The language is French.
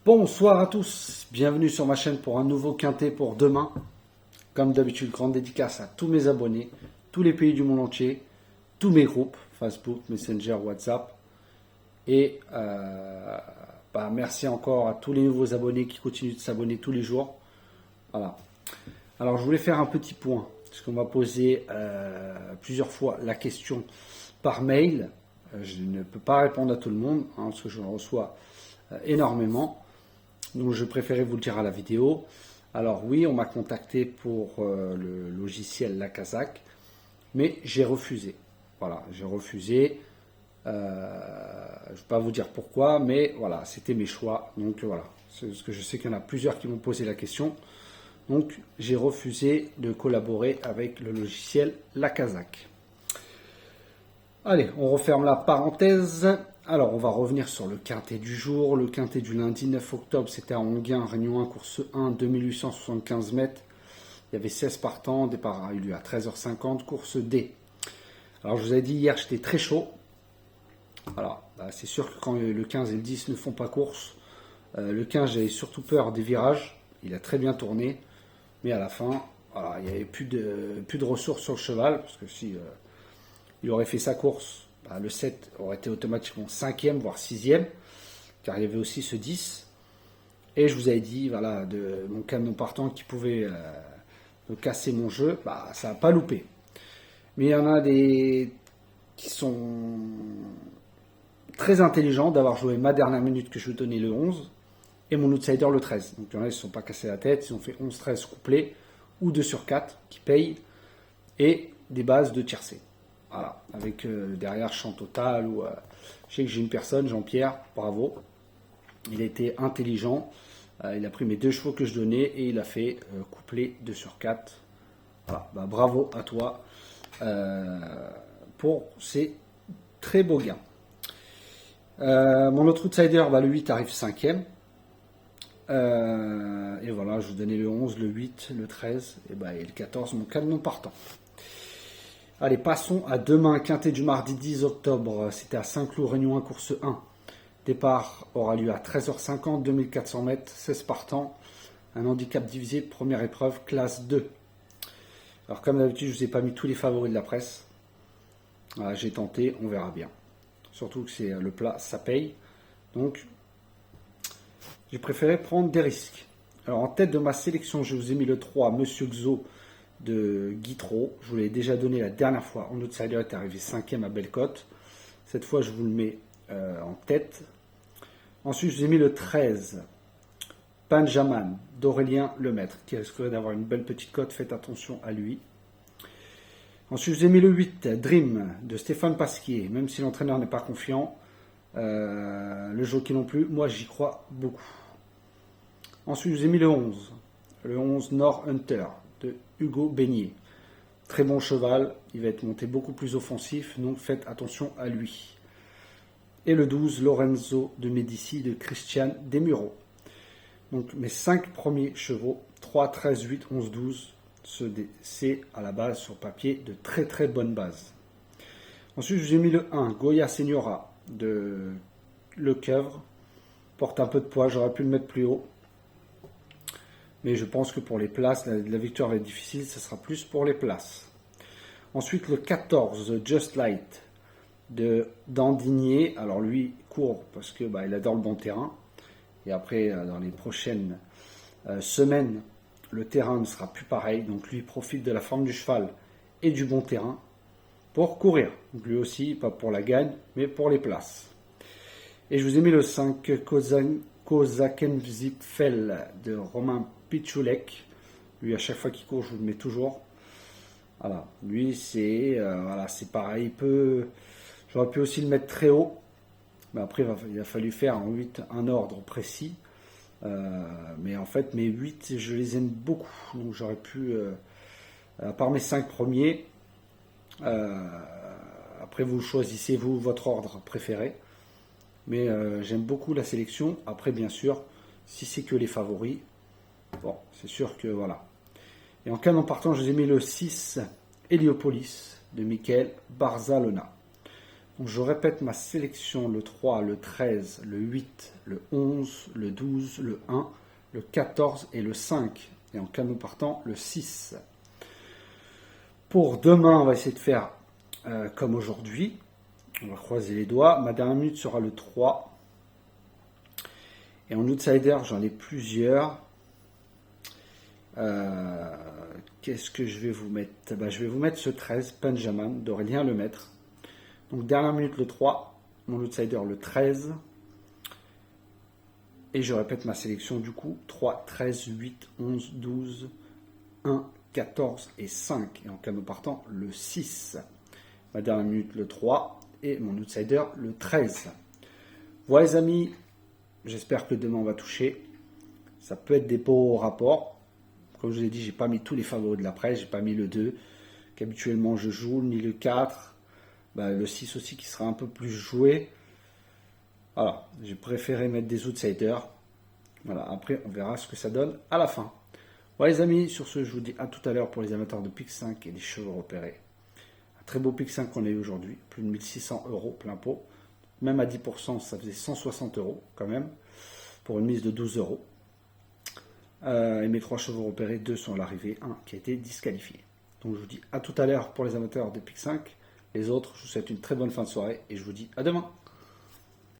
Bonsoir à tous, bienvenue sur ma chaîne pour un nouveau quintet pour demain. Comme d'habitude, grande dédicace à tous mes abonnés, tous les pays du monde entier, tous mes groupes, Facebook, Messenger, WhatsApp. Et merci encore à tous les nouveaux abonnés qui continuent de s'abonner tous les jours. Voilà. Alors je voulais faire un petit point, parce qu'on m'a posé plusieurs fois la question par mail. Je ne peux pas répondre à tout le monde, parce que je en reçois énormément. Donc je préférais vous le dire à la vidéo. Alors oui, on m'a contacté pour le logiciel La Kazakh, mais j'ai refusé. Voilà, j'ai refusé. Je ne vais pas vous dire pourquoi, mais voilà, c'était mes choix. Donc voilà, parce que je sais qu'il y en a plusieurs qui m'ont posé la question. Donc j'ai refusé de collaborer avec le logiciel La Kazakh. Allez, on referme la parenthèse. Alors, on va revenir sur le quintet du jour. Le quintet du lundi 9 octobre, c'était à Onguin, Réunion 1, course 1, 2875 mètres. Il y avait 16 partants. Départ a eu lieu à 13h50, course D. Alors, je vous ai dit hier, j'étais très chaud. Voilà, c'est sûr que quand le 15 et le 10 ne font pas course, le 15, j'avais surtout peur des virages. Il a très bien tourné. Mais à la fin, voilà, il n'y avait plus de ressources sur le cheval. Parce que si il aurait fait sa course, le 7 aurait été automatiquement 5e, voire 6e, car il y avait aussi ce 10. Et je vous avais dit, voilà, de mon canon partant qui pouvait me casser mon jeu, ça n'a pas loupé. Mais il y en a des qui sont très intelligents d'avoir joué ma dernière minute que je vous donnais le 11 et mon outsider le 13. Donc il y en a qui ne se sont pas cassés la tête, ils ont fait 11-13 couplés ou 2 sur 4 qui payent et des bases de tiercé. Voilà, avec derrière champ total. Je sais que j'ai une personne, Jean-Pierre, bravo. Il a été intelligent. Il a pris mes 2 chevaux que je donnais et il a fait couplet 2 sur 4. Voilà, bravo à toi pour ces très beaux gains. Mon autre outsider, le 8 arrive 5e. Et voilà, je vous donnais le 11, le 8, le 13 et le 14, mon canon partant. Allez, passons à demain, quintet du mardi 10 octobre. C'était à Saint-Cloud, Réunion 1, course 1. Départ aura lieu à 13h50, 2400 mètres, 16 partants. Un handicap divisé, première épreuve, classe 2. Alors, comme d'habitude, je ne vous ai pas mis tous les favoris de la presse. Voilà, j'ai tenté, on verra bien. Surtout que c'est le plat, ça paye. Donc, j'ai préféré prendre des risques. Alors, en tête de ma sélection, je vous ai mis le 3, Monsieur Xo, de Guitro. Je vous l'ai déjà donné la dernière fois. En outsider est arrivé 5e à Bellecote. Cette fois, je vous le mets en tête. Ensuite, je vous ai mis le 13, Benjamin d'Aurélien Lemaître, qui risquerait d'avoir une belle petite cote. Faites attention à lui. Ensuite, je vous ai mis le 8, Dream de Stéphane Pasquier. Même si l'entraîneur n'est pas confiant, le jockey non plus, moi j'y crois beaucoup. Ensuite, je vous ai mis le 11 Nord Hunter de Hugo Beignet. Très bon cheval, il va être monté beaucoup plus offensif, donc faites attention à lui. Et le 12, Lorenzo de Medici de Christian Desmureaux. Donc mes 5 premiers chevaux, 3, 13, 8, 11, 12, c'est à la base sur papier de très très bonnes bases. Ensuite, j'ai mis le 1, Goya Senora de Le Coeuvre. Porte un peu de poids, j'aurais pu le mettre plus haut. Mais je pense que pour les places, la victoire va être difficile, ce sera plus pour les places. Ensuite, le 14, Just Light, de Dandigné. Alors lui, court parce que il adore le bon terrain. Et après, dans les prochaines semaines, le terrain ne sera plus pareil. Donc lui, profite de la forme du cheval et du bon terrain pour courir. Donc lui aussi, pas pour la gagne, mais pour les places. Et je vous ai mis le 5, Kozakenzipfel, de Romain Pichulek. Lui, à chaque fois qu'il court, je vous le mets toujours. Voilà. Lui, c'est pareil. J'aurais pu aussi le mettre très haut. Mais après, il a fallu faire en 8 un ordre précis. Mais en fait, mes 8, je les aime beaucoup. Donc j'aurais pu, à part mes 5 premiers, après vous choisissez vous votre ordre préféré. Mais j'aime beaucoup la sélection. Après, bien sûr, si c'est que les favoris, bon, c'est sûr que voilà. Et en canon partant, je vous ai mis le 6, Héliopolis, de Michael Barzalona. Donc je répète ma sélection, le 3, le 13, le 8, le 11, le 12, le 1, le 14 et le 5. Et en canot partant, le 6. Pour demain, on va essayer de faire comme aujourd'hui. On va croiser les doigts. Ma dernière minute sera le 3. Et en outsider, j'en ai plusieurs. Qu'est-ce que je vais vous mettre? Je vais vous mettre ce 13, Benjamin, d'Aurélien Lemaître. Donc dernière minute le 3, mon outsider le 13. Et je répète ma sélection du coup, 3, 13, 8, 11, 12, 1, 14 et 5. Et en canot partant, le 6. Ma dernière minute le 3 et mon outsider le 13. Voilà les amis, j'espère que demain on va toucher. Ça peut être des beaux rapports. Comme je vous ai dit, j'ai pas mis tous les favoris de la presse, j'ai pas mis le 2, qu'habituellement je joue, ni le 4. Le 6 aussi qui sera un peu plus joué. Voilà, j'ai préféré mettre des outsiders. Voilà, après on verra ce que ça donne à la fin. Voilà les amis, sur ce je vous dis à tout à l'heure pour les amateurs de Pic 5 et des chevaux repérés. Un très beau Pic 5 qu'on a eu aujourd'hui, plus de 1600 € plein pot. Même à 10%, ça faisait 160 € quand même, pour une mise de 12 €. Et mes 3 chevaux repérés, 2 sont à l'arrivée, 1 qui a été disqualifié. Donc je vous dis à tout à l'heure pour les amateurs de Pic 5. Les autres, je vous souhaite une très bonne fin de soirée et je vous dis à demain.